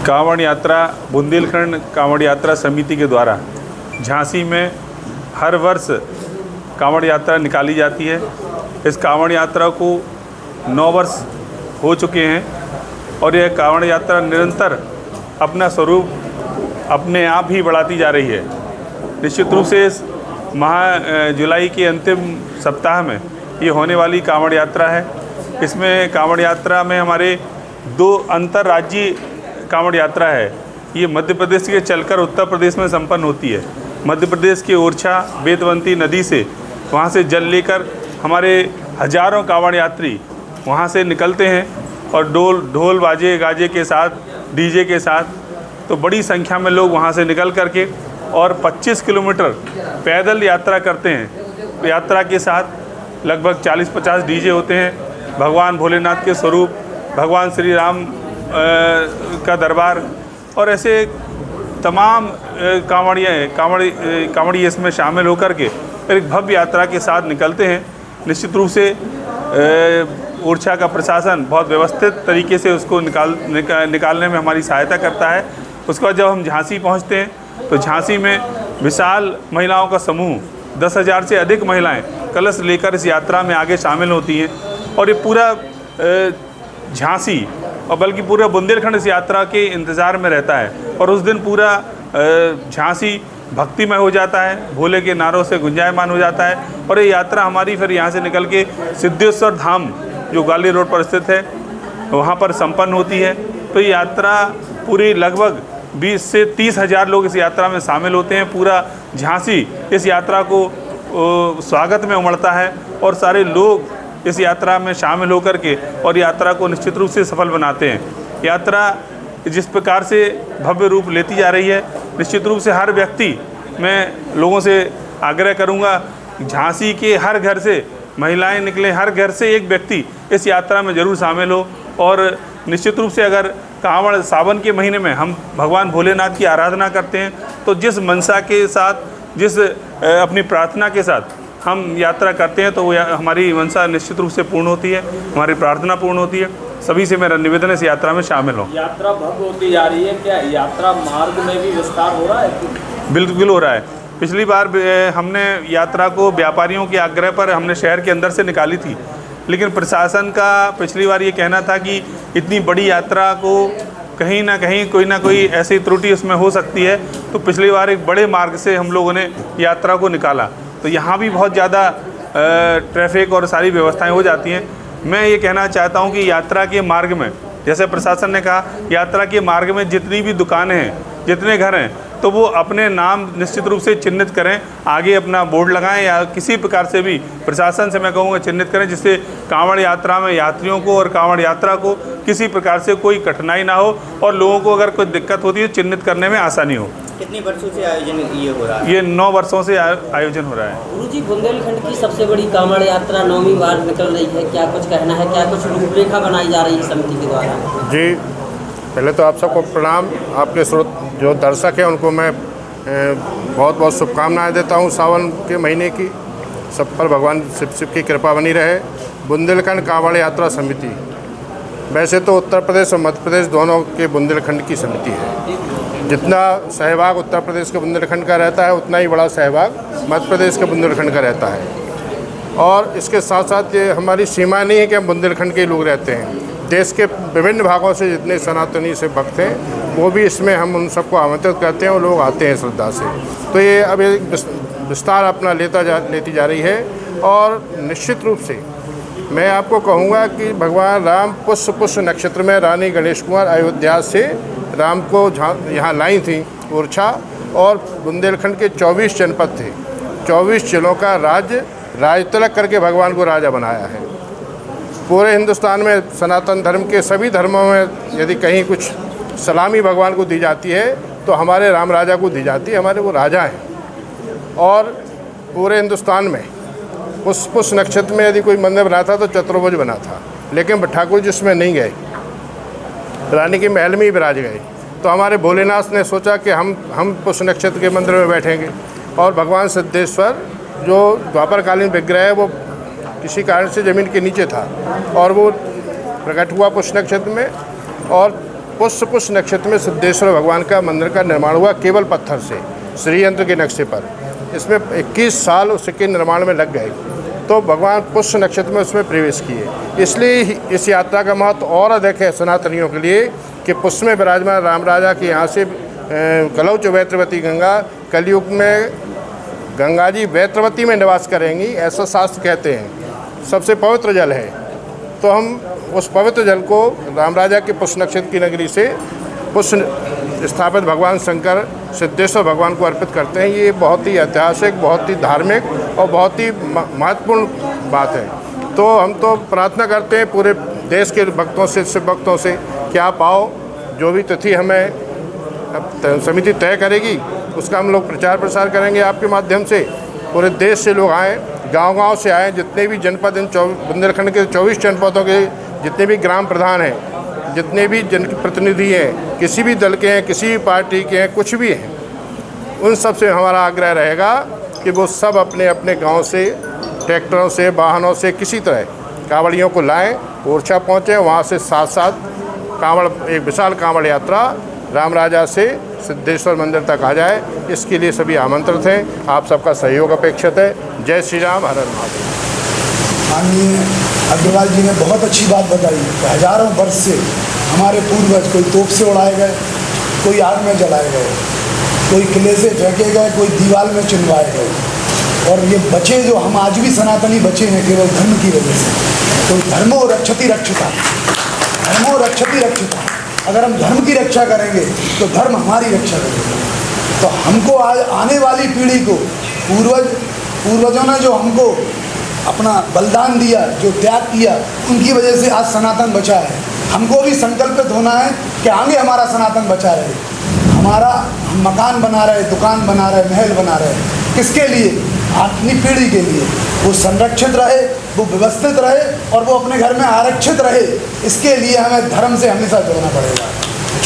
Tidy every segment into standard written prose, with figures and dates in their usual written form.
कांवड़ यात्रा बुंदेलखंड कांवड़ यात्रा समिति के द्वारा झांसी में हर वर्ष कांवड़ यात्रा निकाली जाती है। इस कांवड़ यात्रा को 9 वर्ष हो चुके हैं और यह कांवड़ यात्रा निरंतर अपना स्वरूप अपने आप ही बढ़ाती जा रही है। निश्चित रूप से इस जुलाई के अंतिम सप्ताह में ये होने वाली कांवड़ यात्रा है। इसमें कांवड़ यात्रा में हमारे 2 अंतर्राज्यीय कांवड़ यात्रा है। ये मध्य प्रदेश के चलकर उत्तर प्रदेश में संपन्न होती है। मध्य प्रदेश के ओरछा बेतवंती नदी से वहाँ से जल लेकर हमारे हजारों कांवड़ यात्री वहाँ से निकलते हैं और ढोल बाजे गाजे के साथ, डीजे के साथ, तो बड़ी संख्या में लोग वहाँ से निकल करके और 25 किलोमीटर पैदल यात्रा करते हैं। यात्रा के साथ लगभग 40-50 डीजे होते हैं। भगवान भोलेनाथ के स्वरूप, भगवान श्री राम का दरबार और ऐसे तमाम कांवड़िए इसमें शामिल होकर के एक भव्य यात्रा के साथ निकलते हैं। निश्चित रूप से ओरछा का प्रशासन बहुत व्यवस्थित तरीके से उसको निकालने में हमारी सहायता करता है। उसके बाद जब हम झांसी पहुंचते हैं तो झांसी में विशाल महिलाओं का समूह 10,000 से अधिक महिलाएं कलश लेकर इस यात्रा में आगे शामिल होती हैं और ये पूरा झांसी और बल्कि पूरा बुंदेलखंड इस यात्रा के इंतज़ार में रहता है और उस दिन पूरा झांसी भक्तिमय हो जाता है, भोले के नारों से गुंजायमान हो जाता है। और ये यात्रा हमारी फिर यहाँ से निकल के सिद्धेश्वर धाम जो ग्वालियर रोड पर स्थित है वहाँ पर संपन्न होती है। तो ये यात्रा पूरी लगभग 20 से 30 हज़ार लोग इस यात्रा में शामिल होते हैं। पूरा झांसी इस यात्रा को स्वागत में उमड़ता है और सारे लोग इस यात्रा में शामिल होकर के और यात्रा को निश्चित रूप से सफल बनाते हैं। यात्रा जिस प्रकार से भव्य रूप लेती जा रही है, निश्चित रूप से हर व्यक्ति, मैं लोगों से आग्रह करूंगा, झांसी के हर घर से महिलाएं निकलें, हर घर से एक व्यक्ति इस यात्रा में ज़रूर शामिल हो। और निश्चित रूप से अगर कांवड़ सावन के महीने में हम भगवान भोलेनाथ की आराधना करते हैं तो जिस मनसा के साथ, जिस अपनी प्रार्थना के साथ हम यात्रा करते हैं तो वो हमारी मनसा निश्चित रूप से पूर्ण होती है, हमारी प्रार्थना पूर्ण होती है। सभी से मेरा निवेदन है इस यात्रा में शामिल हो। यात्रा भव्य होती जा रही है, क्या यात्रा मार्ग में भी विस्तार हो रहा है? बिल्कुल हो रहा है। पिछली बार हमने यात्रा को व्यापारियों के आग्रह पर हमने शहर के अंदर से निकाली थी, लेकिन प्रशासन का पिछली बार ये कहना था कि इतनी बड़ी यात्रा को कहीं ना कहीं कोई ना कोई ऐसी त्रुटि उसमें हो सकती है, तो पिछली बार एक बड़े मार्ग से हम लोगों ने यात्रा को निकाला। तो यहाँ भी बहुत ज़्यादा ट्रैफिक और सारी व्यवस्थाएं हो जाती हैं। मैं ये कहना चाहता हूँ कि यात्रा के मार्ग में, जैसे प्रशासन ने कहा, यात्रा के मार्ग में जितनी भी दुकानें हैं, जितने घर हैं, तो वो अपने नाम निश्चित रूप से चिन्हित करें, आगे अपना बोर्ड लगाएं या किसी प्रकार से भी प्रशासन से मैं कहूँगा चिन्हित करें, जिससे कांवड़ यात्रा में यात्रियों को और कांवड़ यात्रा को किसी प्रकार से कोई कठिनाई ना हो और लोगों को अगर कोई दिक्कत होती है चिन्हित करने में आसानी हो। कितनी वर्षों से आयोजन ये हो रहा है? ये 9 वर्षों से आयोजन हो रहा है। गुरुजी, बुंदेलखंड की सबसे बड़ी कांवड़ यात्रा 9वीं बार निकल रही है, क्या कुछ कहना है? क्या कुछ रूपरेखा बनाई जा रही है समिति के द्वारा? जी, पहले तो आप सबको प्रणाम। आपके स्रोत जो दर्शक हैं उनको मैं बहुत बहुत शुभकामनाएं देता हूं सावन के महीने की। सब पर भगवान शिव की कृपा बनी रहे। बुंदेलखंड कांवड़ यात्रा समिति वैसे तो उत्तर प्रदेश और मध्य प्रदेश दोनों के बुंदेलखंड की समिति है। जितना सहभाग उत्तर प्रदेश के बुंदेलखंड का रहता है उतना ही बड़ा सहभाग मध्य प्रदेश के बुंदेलखंड का रहता है। और इसके साथ साथ ये हमारी सीमा नहीं है कि हम बुंदेलखंड के लोग रहते हैं। देश के विभिन्न भागों से जितने सनातनी से भक्त हैं वो भी इसमें हम उन सबको आमंत्रित करते हैं और लोग आते हैं श्रद्धा से। तो ये अब एक विस्तार अपना लेती जा रही है। और निश्चित रूप से मैं आपको कहूँगा कि भगवान राम पुष्य नक्षत्र में रानी गणेश कुमार अयोध्या से राम को यहाँ लाई थी ओरछा, और बुंदेलखंड के 24 जनपद थे। 24 जिलों का राज तिलक करके भगवान को राजा बनाया है। पूरे हिंदुस्तान में सनातन धर्म के सभी धर्मों में यदि कहीं कुछ सलामी भगवान को दी जाती है तो हमारे राम राजा को दी जाती है। हमारे वो राजा हैं। और पूरे हिंदुस्तान में उस नक्षत्र में यदि कोई मंदिर बना था तो चतुर्भुज बना था, लेकिन ठाकुर जी उसमें नहीं गए, रानी के महल में ही विराज गए। तो हमारे भोलेनाथ ने सोचा कि हम पुष नक्षत्र के मंदिर में बैठेंगे। और भगवान सिद्धेश्वर जो द्वापरकालीन विग्रह है वो किसी कारण से ज़मीन के नीचे था और वो प्रकट हुआ पुष्य नक्षत्र में। और पुष्य नक्षत्र में सिद्धेश्वर भगवान का मंदिर का निर्माण हुआ केवल पत्थर से, श्रीयंत्र के नक्शे पर। इसमें 21 साल उसके निर्माण में लग गए, तो भगवान पुष्य नक्षत्र में उसमें प्रवेश किए। इसलिए इस यात्रा का महत्व और अधिक है सनातनियों के लिए कि पुष्य में विराजमान राम राजा के यहाँ से कलौच वैत्रवती गंगा, कलयुग में गंगा जी वैत्रवती में निवास करेंगी, ऐसा शास्त्र कहते हैं। सबसे पवित्र जल है, तो हम उस पवित्र जल को राम राजा के पुष्य नक्षत्र की नगरी से पुष्य स्थापित भगवान शंकर सिद्धेश्वर भगवान को अर्पित करते हैं। ये बहुत ही ऐतिहासिक, बहुत ही धार्मिक और बहुत ही महत्वपूर्ण बात है। तो हम तो प्रार्थना करते हैं पूरे देश के भक्तों से, शिव भक्तों से कि आप आओ, जो भी तिथि हमें समिति तय करेगी उसका हम लोग प्रचार प्रसार करेंगे आपके माध्यम से। पूरे देश से लोग आएँ, गांव-गांव से आएँ, जितने भी जनपद, इन बुंदेलखंड के 24 जनपदों के जितने भी ग्राम प्रधान हैं, जितने भी जनप्रतिनिधि हैं, किसी भी दल के हैं, किसी भी पार्टी के हैं, कुछ भी हैं, उन सब से हमारा आग्रह रहेगा कि वो सब अपने अपने गांव से ट्रैक्टरों से, वाहनों से, किसी तरह कांवड़ियों को लाएं, ओरछा पहुँचें, वहाँ से साथ कांवड़, एक विशाल कांवड़ यात्रा राम राजा से सिद्धेश्वर मंदिर तक आ जाए। इसके लिए सभी आमंत्रित हैं, आप सबका सहयोग अपेक्षित है। जय श्री राम, हर हर महादेव। माननीय अग्रवाल जी ने बहुत अच्छी बात बताई कि हजारों वर्ष से हमारे पूर्वज कोई तोप से उड़ाए गए, कोई आग में जलाए गए, कोई किले से फेंके गए, कोई दीवार में चिनवाए गए, और ये बचे जो हम आज भी सनातनी बचे हैं केवल धर्म की वजह से। तो धर्मो रक्षति रक्षिता, धर्मो रक्षति रक्षिता। अगर हम धर्म की रक्षा करेंगे तो धर्म हमारी रक्षा करेगा। तो हमको आज आने वाली पीढ़ी को पूर्वजों ने जो हमको अपना बलिदान दिया, जो त्याग किया, उनकी वजह से आज सनातन बचा है। हमको भी संकल्पित होना है कि आगे हमारा सनातन बचा रहे, हमारा हम मकान बना रहे, दुकान बना रहे, महल बना रहे, किसके लिए? अपनी पीढ़ी के लिए। वो संरक्षित रहे, वो व्यवस्थित रहे और वो अपने घर में आरक्षित रहे। इसके लिए हमें धर्म से हमेशा जुड़ना पड़ेगा।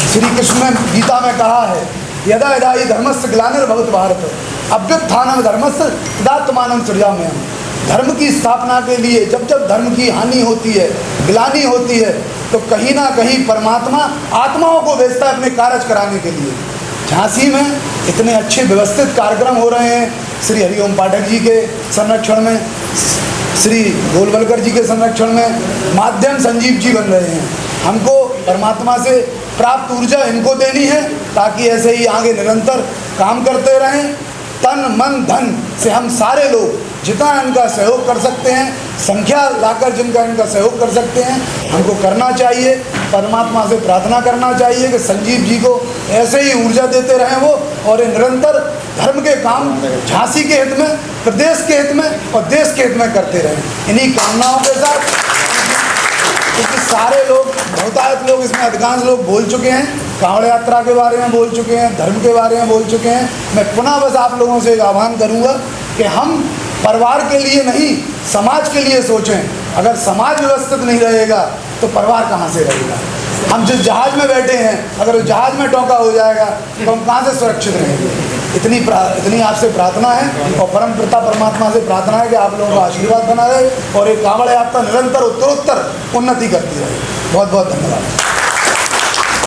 श्री कृष्ण ने गीता में कहा है, यदा यदा हि धर्मस्य ग्लानिर्भवति भारत अभ्युत्थानं धर्मस्य तदात्मानं सृजाम्यहम्। धर्म की स्थापना के लिए जब जब धर्म की हानि होती है, ग्लानि होती है, तो कहीं ना कहीं परमात्मा आत्माओं को भेजता है अपने कार्य कराने के लिए। झांसी में इतने अच्छे व्यवस्थित कार्यक्रम हो रहे हैं, श्री हरिओम पाठक जी के संरक्षण में, श्री गोलवलकर जी के संरक्षण में, माध्यम संजीव जी बन रहे हैं। हमको परमात्मा से प्राप्त ऊर्जा इनको देनी है ताकि ऐसे ही आगे निरंतर काम करते रहें। तन मन धन से हम सारे लोग जितना इनका सहयोग कर सकते हैं, संख्या लाकर जिनका इनका सहयोग कर सकते हैं, हमको करना चाहिए। परमात्मा से प्रार्थना करना चाहिए कि संजीव जी को ऐसे ही ऊर्जा देते रहें वो, और निरंतर धर्म के काम झांसी के हित में, प्रदेश के हित में और देश के हित में करते रहें। इन्हीं कामनाओं के साथ, क्योंकि सारे लोग, बहुतायत लोग इसमें, अधिकांश लोग बोल चुके हैं, कांवड़ यात्रा के बारे में बोल चुके हैं, धर्म के बारे में बोल चुके हैं। मैं पुनः बस आप लोगों से एक आह्वान करूँगा कि हम परिवार के लिए नहीं, समाज के लिए सोचें। अगर समाज व्यवस्थित नहीं रहेगा तो परिवार कहाँ से रहेगा? हम जिस जहाज़ में बैठे हैं, अगर उस जहाज़ में टोंका हो जाएगा तो हम कहाँ से सुरक्षित रहेंगे? इतनी आपसे प्रार्थना है और परम पिता परमात्मा से प्रार्थना है कि आप लोगों का आशीर्वाद बना रहे और एक कांवड़ यात्रा निरंतर उत्तरोत्तर उन्नति करती रहे। बहुत बहुत धन्यवाद।